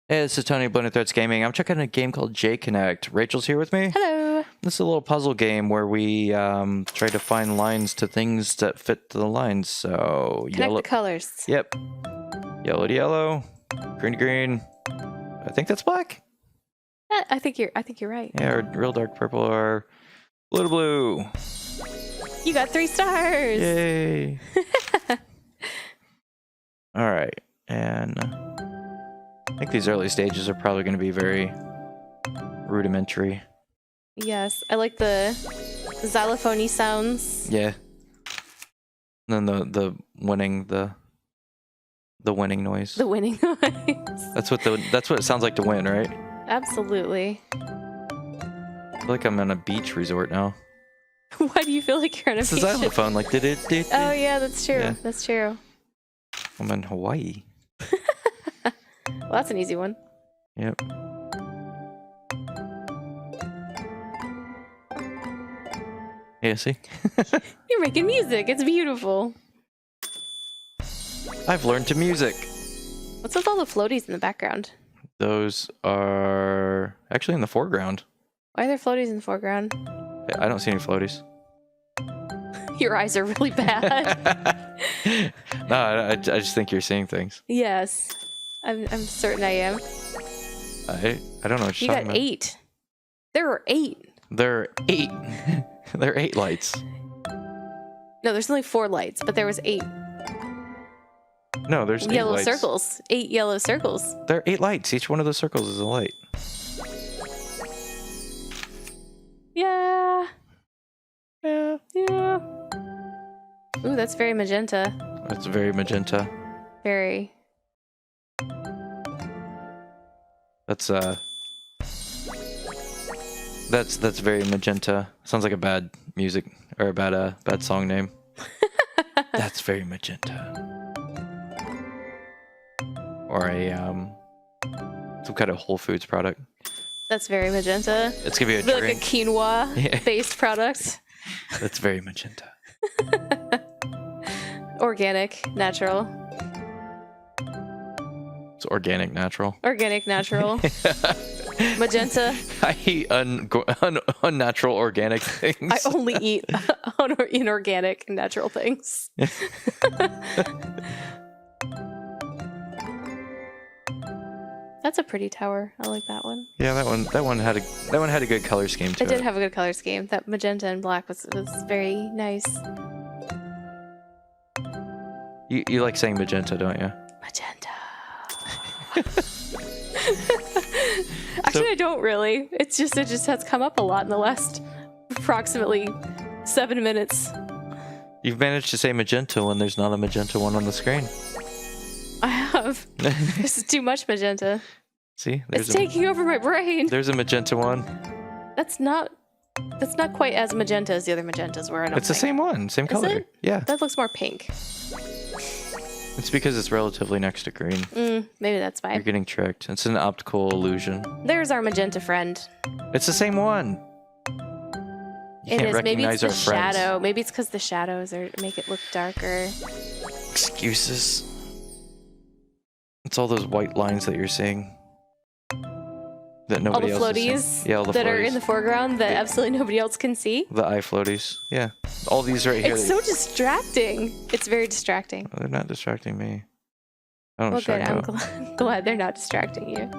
Hey, this is Tony, Blended Threads Gaming. I'm checking a game called J Connect. Rachel's here with me. Hello. This is a little puzzle game where we try to find lines to things that fit the lines. So Connect the colors. Yep. Yellow to yellow, green to green. I think that's black. I think you're right. Yeah, or real dark purple or blue to blue. You got 3 stars. Yay. All right, and I think these early stages are probably going to be very rudimentary. Yes, I like the xylophone sounds. Yeah. And then the winning noise. The winning noise. That's what it sounds like to win, right? Absolutely. I feel like I'm on a beach resort now. Why do you feel like you're on a It's a beach? xylophone, like did it? Oh yeah, that's true. Yeah. That's true. I'm in Hawaii. Well, that's an easy one. Yep. Yeah, see? You're making music. It's beautiful. I've learned to music. What's with all the floaties in the background? Those are actually in the foreground. Why are there floaties in the foreground? I don't see any floaties. Your eyes are really bad. No, I just think you're seeing things. Yes. I'm certain I am. I don't know what You you're got talking about. 8. There were 8. There are 8. There are 8 lights. No, there's only 4 lights, but there was 8 No, there's 8 yellow lights. circles. 8 yellow circles. There are 8 lights. Each one of those circles is a light. Yeah. Yeah. Yeah. Ooh, that's very magenta. That's very magenta. Very. That's very magenta. Sounds like a bad music or a bad song name. That's very magenta. Or a some kind of Whole Foods product. That's very magenta. It's gonna be a Like a drink. quinoa-based product. That's very magenta. Organic, natural. It's organic, natural. Organic, natural. Magenta. I eat unnatural organic things. I only eat inorganic, natural things. That's a pretty tower. I like that one. Yeah, that one had a good color scheme to It did have a good color scheme. That magenta and black was very nice. You like saying magenta, don't you? Magenta. Actually, I don't really. It just has come up a lot in the last approximately 7 minutes. You've managed to say magenta when there's not a magenta one on the screen. I have. This is too much magenta. See? It's taking over my brain. There's a magenta one. That's not quite as magenta as the other magentas were. I don't It's the think. same one, same Is color. it? Yeah. That looks more pink. It's because it's relatively next to green. Maybe that's You're why. getting tricked. It's an optical illusion. There's our magenta friend. It's the same one. You It can't is. Maybe recognize it's the our friends. shadow. Maybe it's because the shadows make it look darker. Excuses. It's all those white lines that you're seeing. That All nobody the else is seeing. floaties Yeah, all the that floaties. are in the foreground that Yeah. absolutely nobody else can see. The eye floaties. Yeah. All these right here. It's so distracting. It's very distracting. They're not distracting me. I don't know Well, what you're good. I'm talking about. glad they're not distracting you.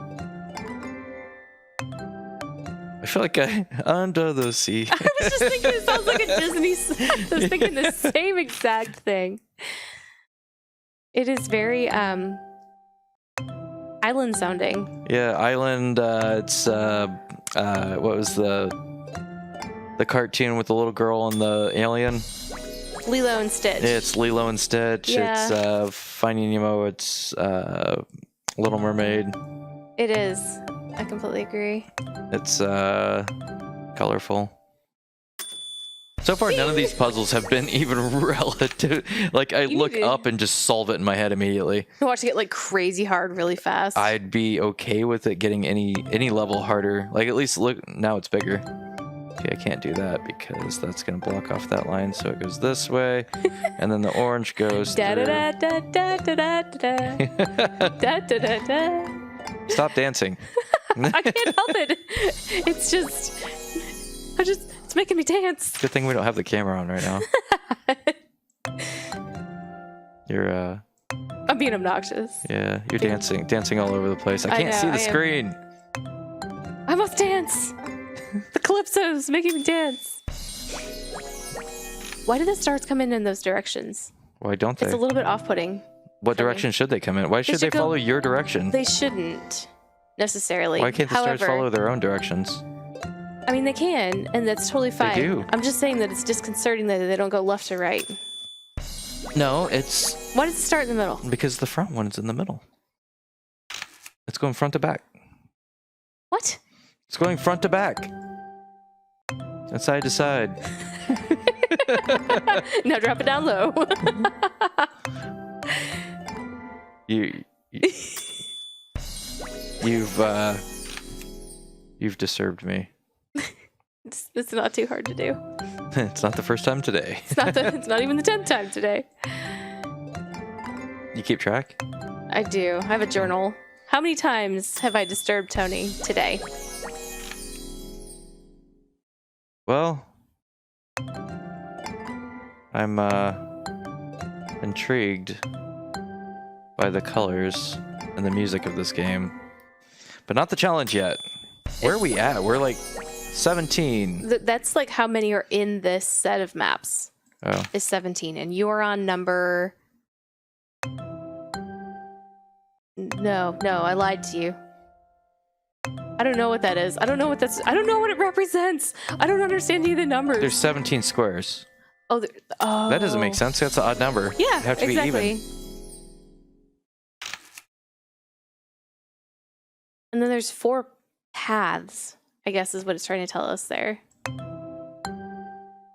I feel like under the sea. I was just thinking it sounds like a Disney song. I was thinking the same exact thing. It is very island sounding. Yeah, island. It's what was the cartoon with the little girl and the alien? Lilo and Stitch. It's Lilo and Stitch. Yeah. It's Finding Nemo. It's Little Mermaid. It is. I completely agree. It's colorful. So far, none of these puzzles have been even relative. Like, I look did. up and just solve it in my head immediately. I watch it get like crazy hard really fast. I'd be okay with it getting any level harder. Like, at least look, now it's bigger. Okay, I can't do that because that's going to block off that line. So it goes this way, and then the orange goes Da da through. da da da da da da da da da da. Stop dancing. I can't help it. It's just, it's making me dance. Good thing we don't have the camera on right now. You're I'm being obnoxious. yeah, you're dancing all over the place. I can't see the screen. I must dance. The calypso's making me dance. Why do the stars come in those directions? Why don't they? It's a little bit off-putting. What direction should they come in? Why should they follow your direction? They shouldn't necessarily. Why can't the stars follow their own directions? I mean, they can, and that's totally fine. They do. I'm just saying that it's disconcerting that they don't go left to right. No, it's... Why does it start in the middle? Because the front one is in the middle. It's going front to back. What? It's going front to back. And side to side. Now drop it down low. You've disturbed me. It's not too hard to do. It's not the first time today. It's not even the 10th time today. You keep track? I do. I have a journal. How many times have I disturbed Tony today? Well, I'm intrigued by the colors and the music of this game, but not the challenge yet. Where are we at? We're like 17. That's like how many are in this set of maps. Oh. Is 17, and you're on number... No, I lied to you. I don't know what that is. I don't know what it represents. I don't understand any of the numbers. There's 17 squares. Oh, that doesn't make sense. That's an odd number. Yeah, you have to exactly. be even. And then there's 4 paths, I guess is what it's trying to tell us there.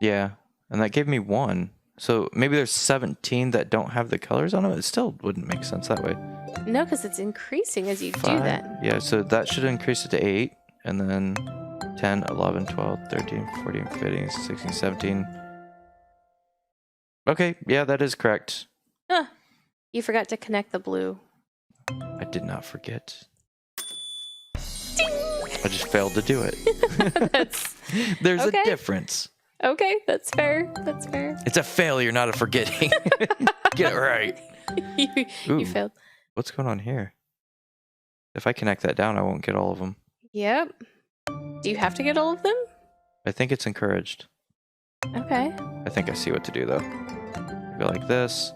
Yeah, and that gave me 1. So maybe there's 17 that don't have the colors on them. It still wouldn't make sense that way. No, because it's increasing as you 5, do that. Yeah, so that should increase it to 8, and then 10, 11, 12, 13, 14, 15, 16, 17. Okay, yeah, that is correct. You forgot to connect the blue. I did not forget. Ding! I just failed to do it. There's okay. a difference. Okay, that's fair. That's fair. It's a failure, not a forgetting. Get it right. You failed. What's going on here? If I connect that down, I won't get all of them. Yep. Do you have to get all of them? I think it's encouraged. Okay. I think I see what to do, though. Go like this.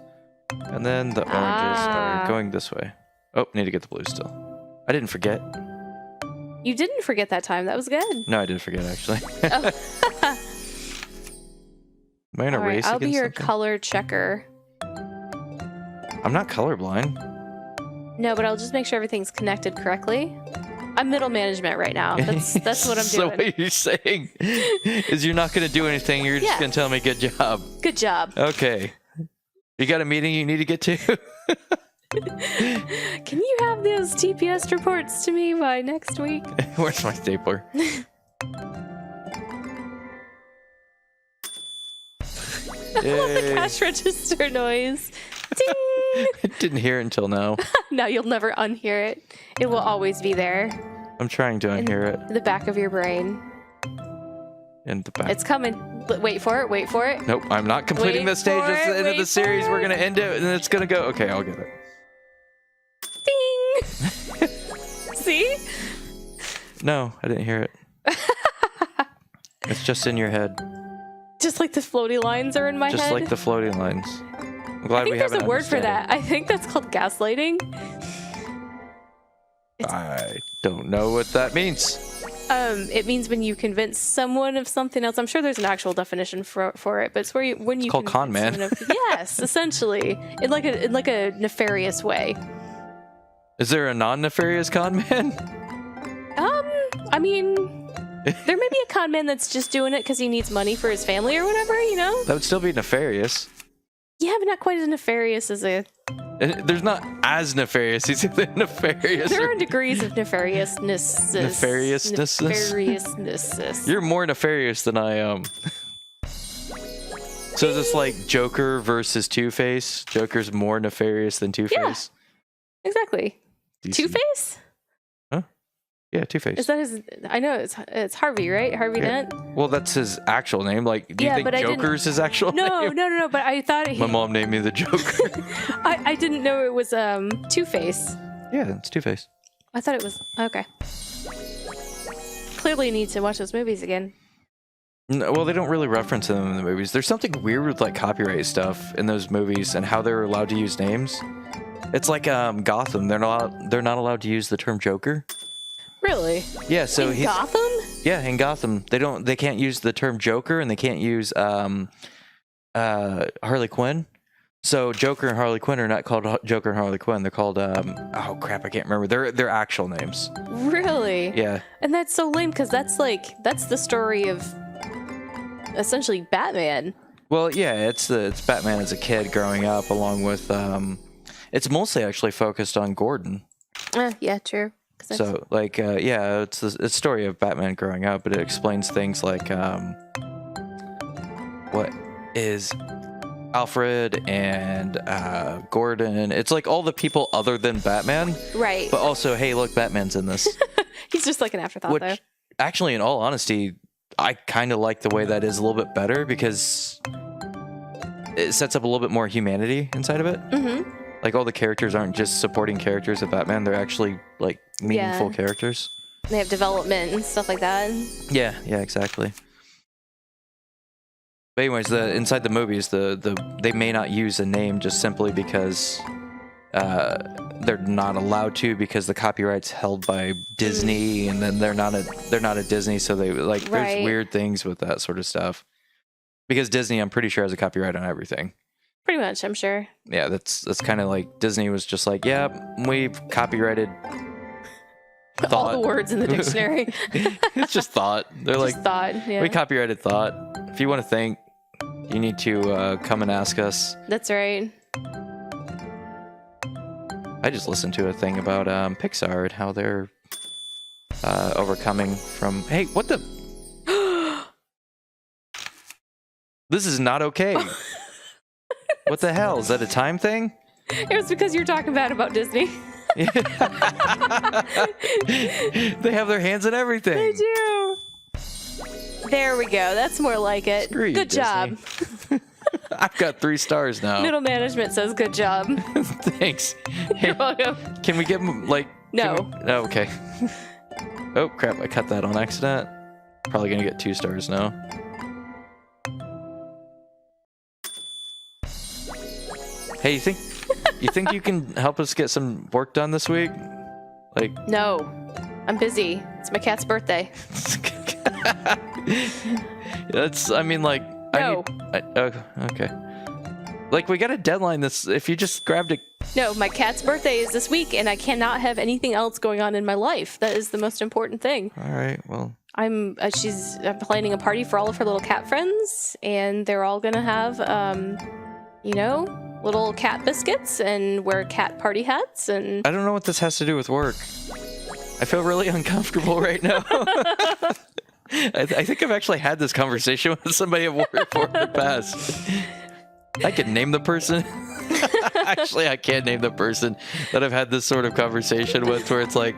And then the oranges are going this way. Oh, need to get the blues still. I didn't forget. You didn't forget that time. That was good. No, I did forget, actually. Oh. Am I in a race I'll be against your something? color checker. I'm not colorblind. No, but I'll just make sure everything's connected correctly. I'm middle management right now. That's what I'm doing. So what you're saying is you're not going to do anything. You're just going to tell me good job. Good job. Okay. You got a meeting you need to get to? Can you have those TPS reports to me by next week? Where's my stapler? I love the cash register noise. Ding! I didn't hear it until now. No, you'll never unhear it. It will always be there. I'm trying to unhear it. In the back of your brain. In the back. It's coming. Wait for it. Wait for it. Nope, I'm not completing this stage. That's the end of the series. We're going to end it, and then it's going to go. Okay, I'll get it. Ding! See? No, I didn't hear it. It's just in your head. Just like the floaty lines are in my head? Just like the floating lines. I'm glad we have there's a word for that. I think that's called gaslighting. I don't know what that means. It means when you convince someone of something else. I'm sure there's an actual definition for it, but it's where when you called con man. Yes, essentially, in like a nefarious way. Is there a non-nefarious con man? I mean, there may be a con man that's just doing it because he needs money for his family or whatever, you know? That would still be nefarious. Yeah, but not quite as nefarious as a... There's not as nefarious. He's either nefarious. There are degrees of nefariousness. Nefariousness. You're more nefarious than I am. So is this like Joker versus Two-Face? Joker's more nefarious than Two-Face? Yeah, exactly. DC. Two-Face? Yeah, Two-Face. Is that his? I know it's Harvey, right? Harvey Dent. Well, that's his actual name. Like, do you think Joker's his actual name? No. But I thought My mom named me the Joker. I didn't know it was Two-Face. Yeah, it's Two-Face. I thought it was okay. Clearly, need to watch those movies again. No, well, they don't really reference them in the movies. There's something weird with like copyright stuff in those movies and how they're allowed to use names. It's like Gotham. They're not allowed to use the term Joker. Really? Yeah. So in Gotham? Yeah, in Gotham, they can't use the term Joker and they can't use Harley Quinn. So Joker and Harley Quinn are not called Joker and Harley Quinn. They're called oh crap, I can't remember. Their actual names. Really? Yeah. And that's so lame because that's the story of essentially Batman. Well, yeah, it's Batman as a kid growing up, along with it's mostly actually focused on Gordon. Yeah, true. So like it's the story of Batman growing up, but it explains things like what is Alfred and Gordon. It's like all the people other than Batman. Right. But also, hey, look, Batman's in this. He's just like an afterthought, though. Actually, in all honesty, I kind of like the way that is a little bit better because it sets up a little bit more humanity inside of it. Mm-hmm. Like all the characters aren't just supporting characters of Batman; they're actually like meaningful characters. They have development and stuff like that. Yeah, exactly. But anyways, inside the movies, they may not use a name just simply because they're not allowed to because the copyright's held by Disney, and then they're not a Disney, so they like there's weird things with that sort of stuff. Because Disney, I'm pretty sure, has a copyright on everything. Pretty much, I'm sure. Yeah, that's kind of like Disney was just like, yeah, we've copyrighted thought. All the words in the dictionary. It's just thought. They're just like thought. Yeah. We copyrighted thought. If you want to think, you need to come and ask us. That's right. I just listened to a thing about Pixar and how they're overcoming from. Hey, what the? This is not okay. What the hell? Is that a time thing? It was because you're talking bad about Disney. They have their hands in everything. They do. There we go. That's more like it. Screw you, good job. I've got 3 stars now. Middle management says good job. Thanks. Hey, you're welcome. Can we give them like? No. Oh, okay. Oh crap! I cut that on accident. Probably gonna get 2 stars now. Hey, you think you can help us get some work done this week? Like No. I'm busy. It's my cat's birthday. I mean like No. Okay. Like we got a deadline this if you just grabbed a No, my cat's birthday is this week and I cannot have anything else going on in my life. That is the most important thing. All right. Well, I'm planning a party for all of her little cat friends and they're all going to have little cat biscuits and wear cat party hats and I don't know what this has to do with work. I feel really uncomfortable right now. I think I've actually had this conversation with somebody at work before in the past. I can name the person. Actually, I can't name the person that I've had this sort of conversation with where it's like,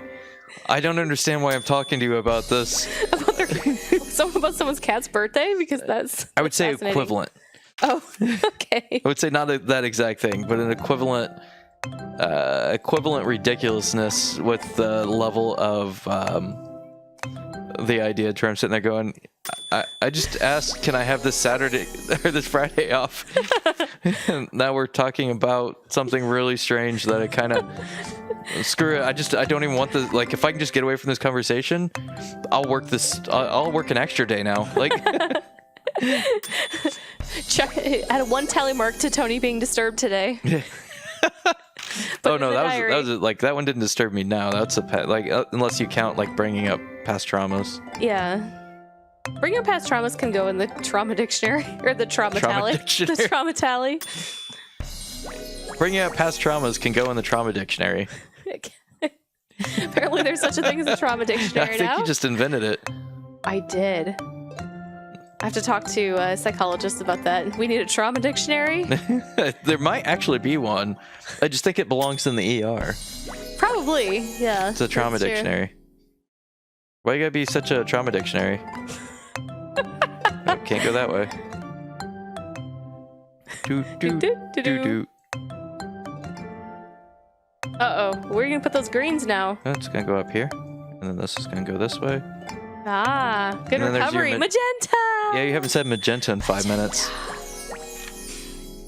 I don't understand why I'm talking to you about this. About someone's cat's birthday? Because that's I would say equivalent. Oh, okay. I would say not that exact thing, but an equivalent ridiculousness with the level of the idea where I'm sitting there going, I just asked, can I have this Saturday or this Friday off? And now we're talking about something really strange that I kind of screw it. I don't even want this. Like, if I can just get away from this conversation, I'll work an extra day now. Like. Check add a 1 tally mark to Tony being disturbed today. Oh no, that was like that one didn't disturb me now. That's unless you count like bringing up past traumas. Yeah, bringing up past traumas can go in the trauma dictionary or the trauma tally. The trauma tally. Bringing up past traumas can go in the trauma dictionary. Apparently, there's such a thing as a trauma dictionary I think you just invented it. I did. I have to talk to a psychologist about that. We need a trauma dictionary. There might actually be one. I just think it belongs in the ER. Probably, yeah. It's a trauma dictionary. Why you gotta be such a trauma dictionary? Oh, can't go that way. Do. Uh-oh. Where are you gonna put those greens now? It's gonna go up here. And then this is gonna go this way. Ah, good And then there's your recovery. Magenta! Yeah, you haven't said magenta in 5 minutes.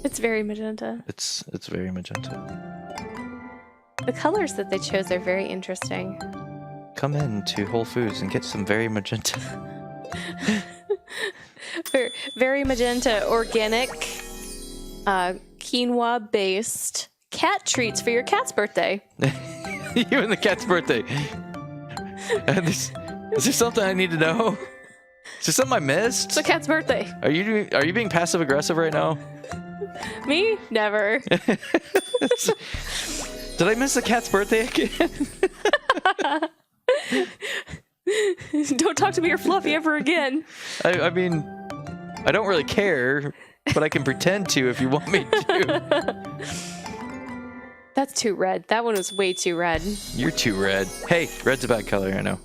It's very magenta. It's very magenta. The colors that they chose are very interesting. Come in to Whole Foods and get some very magenta. Very magenta, organic, quinoa-based cat treats for your cat's birthday. You and the cat's birthday. Is there something I need to know? Is there something I missed? It's the cat's birthday. Are you being passive aggressive right now? Me? Never. Did I miss the cat's birthday again? Don't talk to me or Fluffy ever again. I mean, I don't really care, but I can pretend to if you want me to. That's too red. That one was way too red. You're too red. Hey, red's a bad color, I know.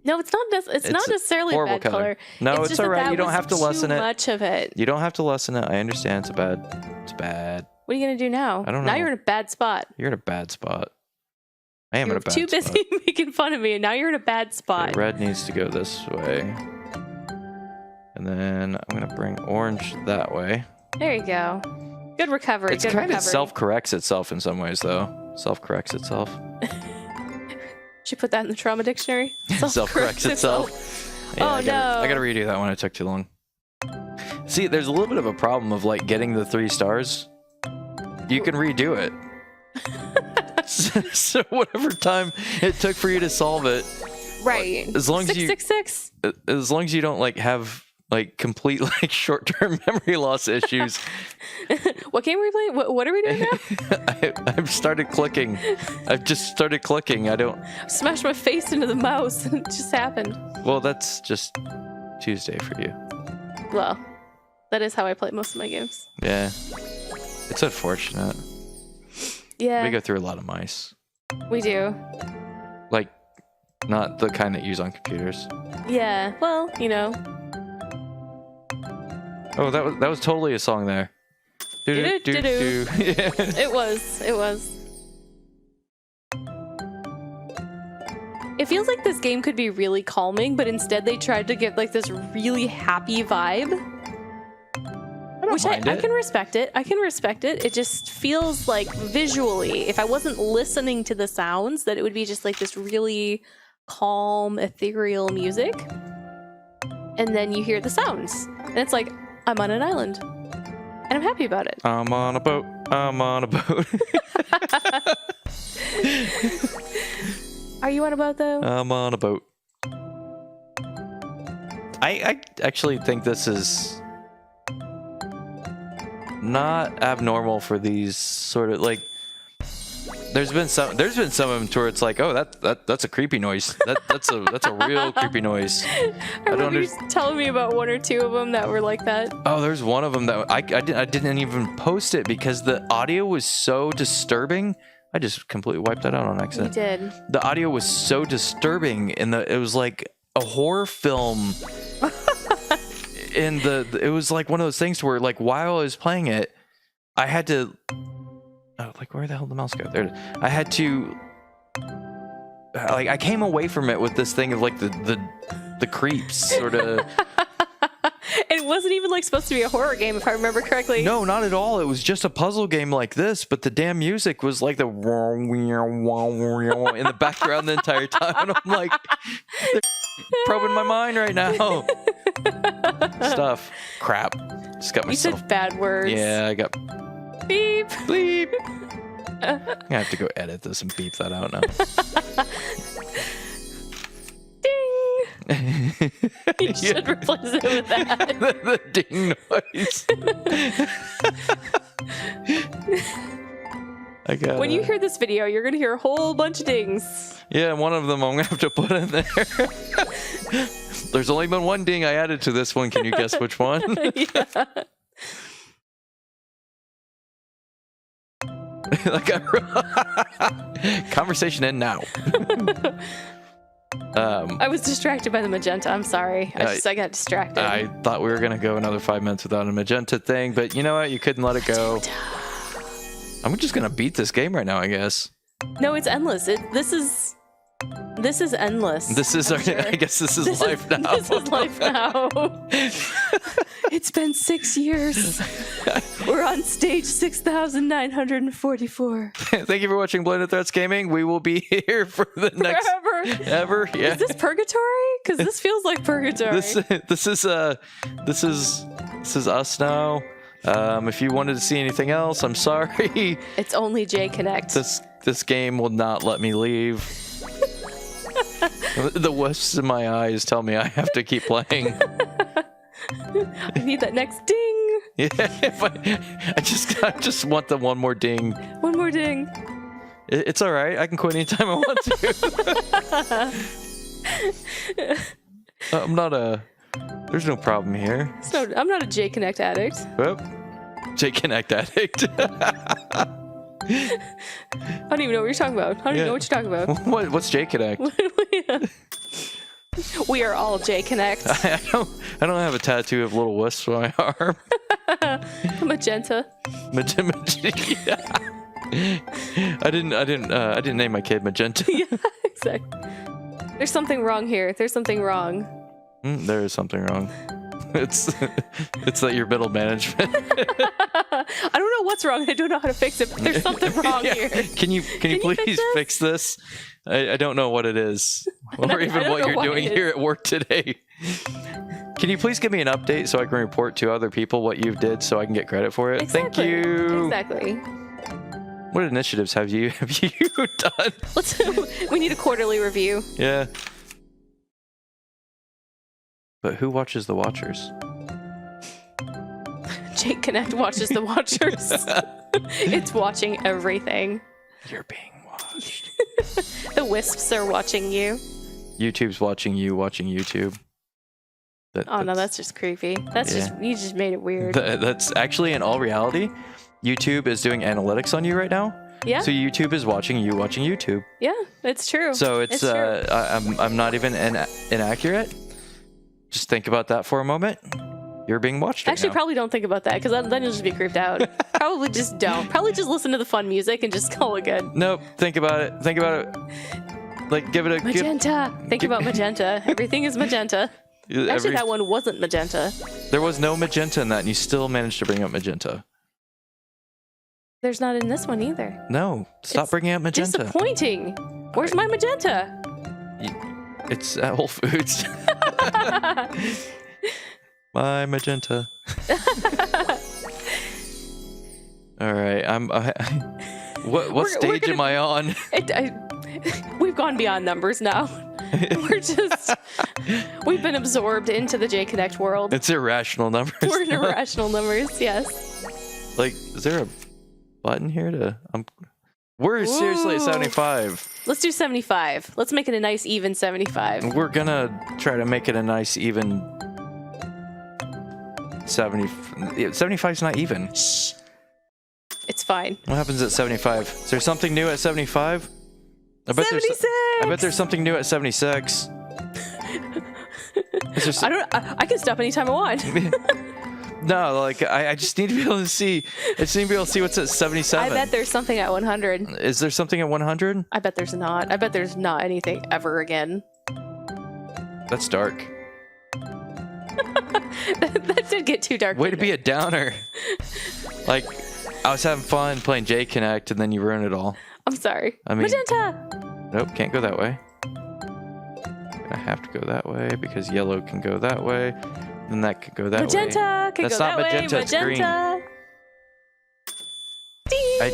No, it's not. It's not necessarily a horrible bad color. No, it's just all right. that You don't was have to lessen too it. much of it. You don't have to lessen it. I understand. It's bad. It's bad. What are you gonna do now? I don't know. Now you're in a bad spot. You're in a bad spot. I am in You're a bad too spot. busy making fun of me, and now you're in a bad spot. Okay, red needs to go this way. And then I'm going to bring orange that way. There you go. Good recovery. It's good kind recovery. of self-corrects itself in some ways, though. Self-corrects itself. Should put that in the trauma dictionary. Self-corrects itself. Yeah, Oh, I got to redo that one. It took too long. See, there's a little bit of a problem of like getting the 3 stars. You can redo it. So whatever time it took for you to solve it, Right. as long as 666. as long as you don't like have like complete like short-term memory loss issues. What game are we playing? What are we doing now? I've started clicking. I've just started clicking. I don't. Smashed my face into the mouse and it just happened. Well, that's just Tuesday for you. Well, that is how I play most of my games. Yeah. It's unfortunate. Yeah, We go through a lot of mice. we do. Like, not the kind that use on computers. Yeah, well, you know. Oh, that was totally a song there. Do-do-do-do. Yeah. It was. It feels like this game could be really calming, but instead they tried to get like this really happy vibe. Which I can respect it. I can respect it. It just feels like visually, if I wasn't listening to the sounds, that it would be just like this really calm, ethereal music. And then you hear the sounds. And it's like, I'm on an island. And I'm happy about it. I'm on a boat. I'm on a boat. Are you on a boat though? I'm on a boat. I actually think this is not abnormal for these sort of like. There's been some of them to where it's like, oh, that's a creepy noise. That's a real creepy noise. I remember you telling me about 1 or 2 of them that were like that. Oh, there's one of them that I didn't even post it because the audio was so disturbing. I just completely wiped that out on accident. You did. The audio was so disturbing, and it was like a horror film. And it was like one of those things where like while I was playing it, I had to. Oh, like where the hell did the mouse go? There. I had to. Like I came away from it with this thing of like the creeps sort of. It wasn't even like supposed to be a horror game, if I remember correctly. No, not at all. It was just a puzzle game like this, but the damn music was like the in the background the entire time. And I'm like, they're probing my mind right now. Stuff. Crap. Just got You myself. said bad words. Yeah, I got Beep. bleep. I'm gonna have to go edit this and beep that out now. Ding. You should replace it with that. the ding noise. I got. When you hear this video, you're going to hear a whole bunch of dings. Yeah, one of them I'm gonna have to put in there. There's only been one ding I added to this one. Can you guess which one? Yeah. Like conversation end now. I was distracted by the magenta. I'm sorry. I got distracted. I thought we were going to go another 5 minutes without a magenta thing, but you know what? You couldn't let it go. I'm just going to beat this game right now, I guess. No, it's endless. This is endless. This is our, sure. I guess this is life now. This is life now. It's been 6 years. We're on stage 6,944. Thank you for watching Blended Threats Gaming. We will be here for the next ever. Yeah. Is this purgatory? Because this feels like purgatory. This is us now. If you wanted to see anything else, I'm sorry. It's only J Connect. This game will not let me leave. The wisps in my eyes tell me I have to keep playing. I need that next ding. Yeah, I just want the one more ding. One more ding. It's all right. I can quit anytime I want to. I'm not a. There's no problem here. So I'm not a J Connect addict. Well, J Connect addict. I don't even know what you're talking about. I don't even know what you're talking about. What's J Connect? We are all J Connect. I don't have a tattoo of little wisps on my arm. Magenta. Yeah. I didn't name my kid Magenta. Yeah, exactly. There's something wrong here. There's something wrong. There is something wrong. It's that your middle management. I don't know what's wrong. I don't know how to fix it, but there's something wrong here. Can you please fix this? I don't know what it is, or even what you're doing here at work today. Can you please give me an update so I can report to other people what you did so I can get credit for it? Exactly. Thank you. Exactly. What initiatives have you done? We need a quarterly review. Yeah. But who watches the Watchers? Jake Connect watches the Watchers. It's watching everything. You're being watched. The wisps are watching you. YouTube's watching you watching YouTube. No, that's just creepy. You just made it weird. That's actually, in all reality, YouTube is doing analytics on you right now. Yeah. So YouTube is watching you watching YouTube. Yeah, it's true. So it's true. I'm not even inaccurate. Just think about that for a moment. You're being watched right Actually, now. Probably don't think about that, because then you'll just be creeped out. Probably just don't. Probably just listen to the fun music and just call it good. Nope. Think about it. Think about it. Like, give it a... Magenta. Think about magenta. Everything is magenta. Actually, that one wasn't magenta. There was no magenta in that, and you still managed to bring up magenta. There's not in this one either. No. Stop bringing up magenta. Disappointing. Where's my magenta? It's at Whole Foods. My magenta. All right, what stage am I on? We've gone beyond numbers now. We've been absorbed into the J Connect world. It's irrational numbers. We're in irrational numbers, yes. Like, is there a button here to? We're seriously at 75. Let's do 75. Let's make it a nice even 75. We're gonna try to make it a nice even 70. 75's not even. Shh. It's fine. What happens at 75? Is there something new at 75? I bet 76! I bet there's something new at 76. I can stop anytime I want. No, like, I just need to be able to see. I just need to be able to see what's at 77. I bet there's something at 100. Is there something at 100? I bet there's not. I bet there's not anything ever again. That's dark. that did get too dark. Way to be a downer. Like, I was having fun playing J Connect, and then you ruined it all. I'm sorry. I mean, magenta! Nope, can't go that way. I have to go that way because yellow can go that way. Then that could go that magenta way. Can That's go not that magenta, way. it's green. Ding!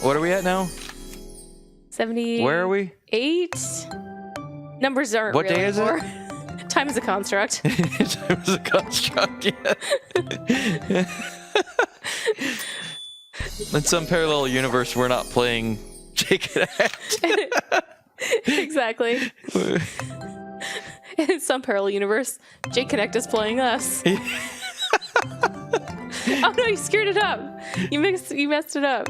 What are we at now? 70. Where are we? 8. Numbers aren't What real day is anymore. Time is a construct. Time is a construct, yeah. In some parallel universe, we're not playing J Connect. Exactly. In some parallel universe, J Connect is playing us. Oh no, you screwed it up. You messed it up.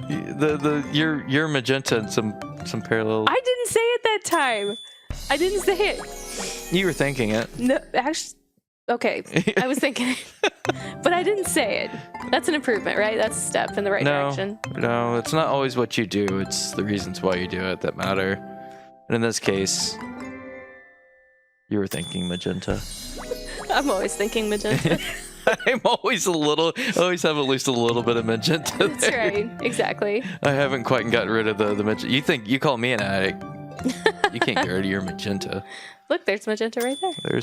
You're magenta in some parallel. I didn't say it that time. I didn't say it. You were thinking it. No, actually, okay. I was thinking it, but I didn't say it. That's an improvement, right? That's a step in the right direction. No, it's not always what you do. It's the reasons why you do it that matter. And in this case, you were thinking magenta. I'm always thinking magenta. I always have at least a little bit of magenta there. That's right. Exactly. I haven't quite gotten rid of the magenta. You call me an addict. You can't get rid of your magenta. Look, there's magenta right there. There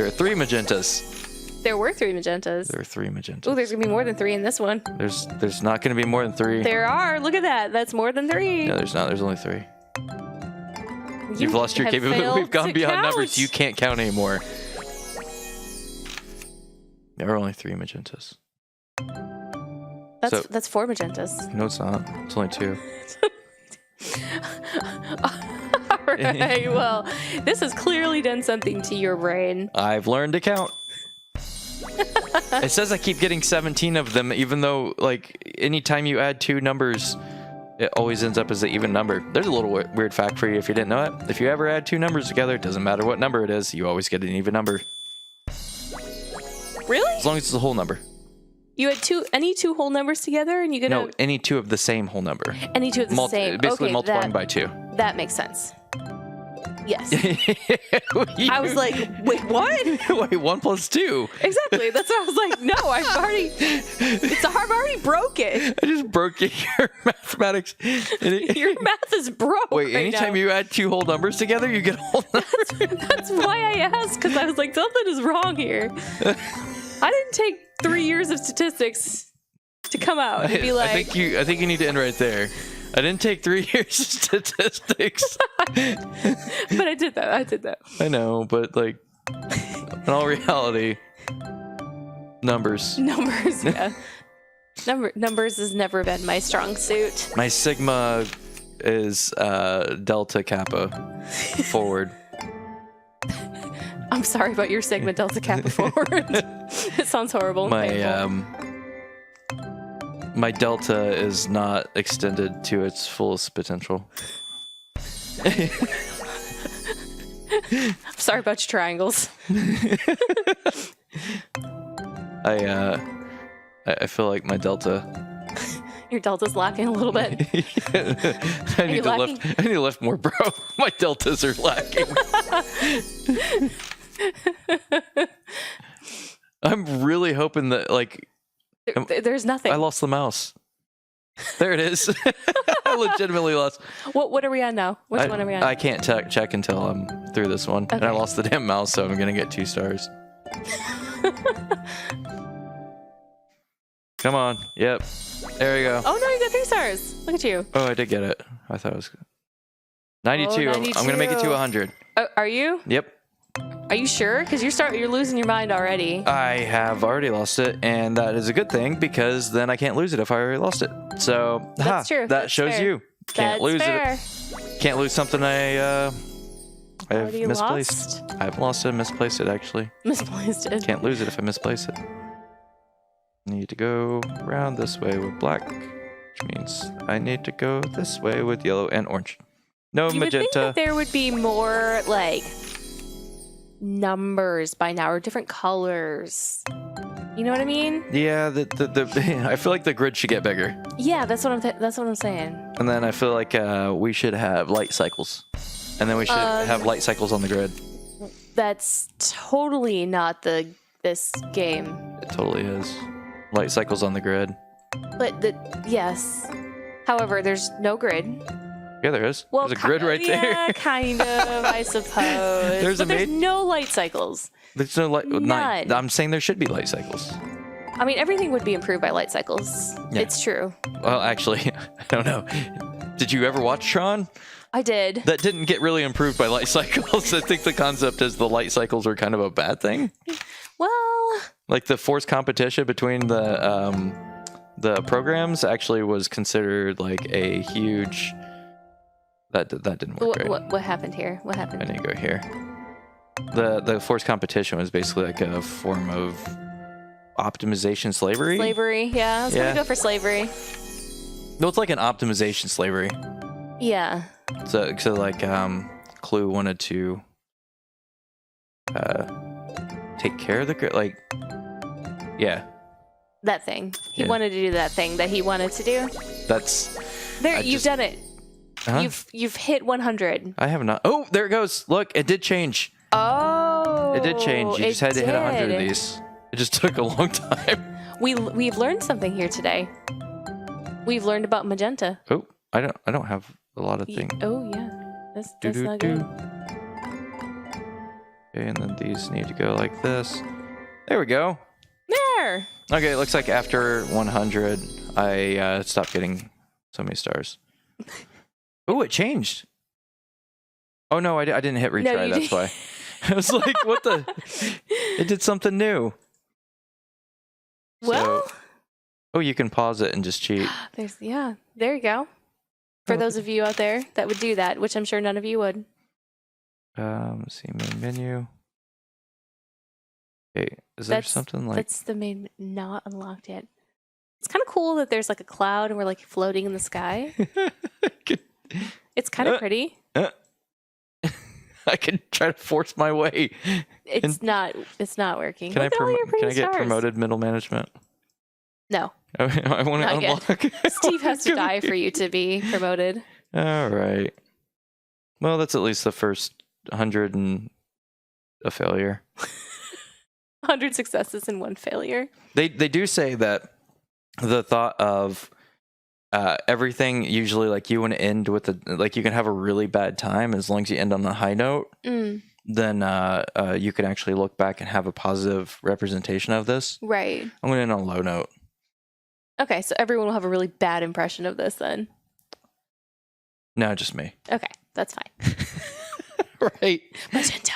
are 3 magentas. There were 3 magentas. There are 3 magentas. Oh, there's gonna be more than 3 in this one. There's not gonna be more than 3. There are. Look at that. That's more than 3. No, there's not. There's only 3. You've lost your capability. We've gone beyond numbers. You can't count anymore. There are only 3 magentas. That's 4 magentas. No, it's not. It's only 2. All right. Well, this has clearly done something to your brain. I've learned to count. It says I keep getting 17 of them, even though, like, anytime you add 2 numbers, it always ends up as an even number. There's a little weird fact for you if you didn't know it. If you ever add 2 numbers together, it doesn't matter what number it is, you always get an even number. Really? As long as it's a whole number. You had any 2 whole numbers together, and you get No, any 2 of the same whole number. Any 2 of the same. Basically okay, multiplying by 2. That makes sense. Yes. I I was like, wait, what? Wait, 1 plus 2. Exactly. That's what I was like. No, I've already broke it. I just broke your mathematics. Your math is broke. Wait, right anytime now. you add 2 whole numbers together, you get a whole number. That's why I asked, because I was like, something is wrong here. I didn't take 3 years of statistics to come out and be like. I think you need to end right there. I didn't take 3 years of statistics. But I did that. I know, but like, in all reality, numbers. Numbers, yeah. Numbers has never been my strong suit. My sigma is delta kappa forward. I'm sorry about your sigma delta kappa forward. It sounds horrible. My delta is not extended to its fullest potential. I'm sorry about your triangles. I feel like my delta. Your delta's lacking a little bit. I need to lift more, bro. My deltas are lacking. I'm really hoping that, like, there's nothing. I lost the mouse. There it is. I legitimately lost. What are we on now? Which one are we on? I can't check until I'm through this one. Okay. And I lost the damn mouse, so I'm going to get 2 stars. Come on. Yep. There we go. Oh, no, you got 3 stars. Look at you. Oh, I did get it. I thought it was 92. Oh, 92. I'm going to make it to 100. Are you? Yep. Are you sure? Because you're losing your mind already. I have already lost it, and that is a good thing because then I can't lose it if I already lost it. So That's true. That That's shows fair. you can't That's lose fair. it. Can't lose something I've Already misplaced. lost? I haven't lost it. I misplaced it actually. Misplaced it. Can't lose it if I misplace it. Need to go around this way with black, which means I need to go this way with yellow and orange. No You would magenta. think that there would be more like numbers by now or different colors. You know what I mean? Yeah, I feel like the grid should get bigger. Yeah, that's what I'm saying. And then I feel like we should have light cycles. And then we should have light cycles on the grid. That's totally not this game. It totally is. Light cycles on the grid. But yes. However, there's no grid. Yeah, there is. Well, there's a grid right there. Yeah, kind of, I suppose. There's no light cycles. There's no light. None. I'm saying there should be light cycles. I mean, everything would be improved by light cycles. Yeah. It's true. Well, actually, I don't know. Did you ever watch Tron? I did. That didn't get really improved by light cycles. I think the concept is the light cycles are kind of a bad thing. Well, Like the forced competition between the programs actually was considered like a huge. That didn't work. what happened here? What happened? I need to go here. The forced competition was basically like a form of optimization slavery. Slavery, yeah. I was gonna go for slavery. No, it's like an optimization slavery. Yeah. So like Clue wanted to take care of the girl. Like, yeah. That thing. He Yeah. wanted to do that thing that he wanted to do. That's... There, you've done it. Huh? You've hit 100. I have not. Oh, there it goes. Look, it did change. Oh. It did change. You just had to hit 100 of these. It just took a long time. We've learned something here today. We've learned about magenta. Oh, I don't have a lot of things. Oh yeah, that's not good. Okay, and then these need to go like this. There we go. There. Okay, it looks like after 100, I stopped getting so many stars. Oh, it changed. Oh no, I didn't hit retry. No, That's why. I was like, what the? It did something new. Well. So, oh, you can pause it and just cheat. There you go. For those of you out there that would do that, which I'm sure none of you would. Let's see, main menu. Okay, is there something like... That's the main, not unlocked yet. It's kind of cool that there's like a cloud and we're like floating in the sky. It's kind of pretty. I can try to force my way. It's not working. Can I get promoted middle management? No. I want to unlock. Steve has to die for you to be promoted. All right. Well, that's at least the first 100 and a failure. 100 successes and 1 failure. They do say that the thought of everything, usually like you want to end with like you can have a really bad time as long as you end on a high note. Then you can actually look back and have a positive representation of this. Right. I'm going to end on a low note. Okay, so everyone will have a really bad impression of this then. No, just me. Okay, that's fine. Right. Magenta.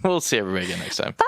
We'll see everybody again next time. Bye.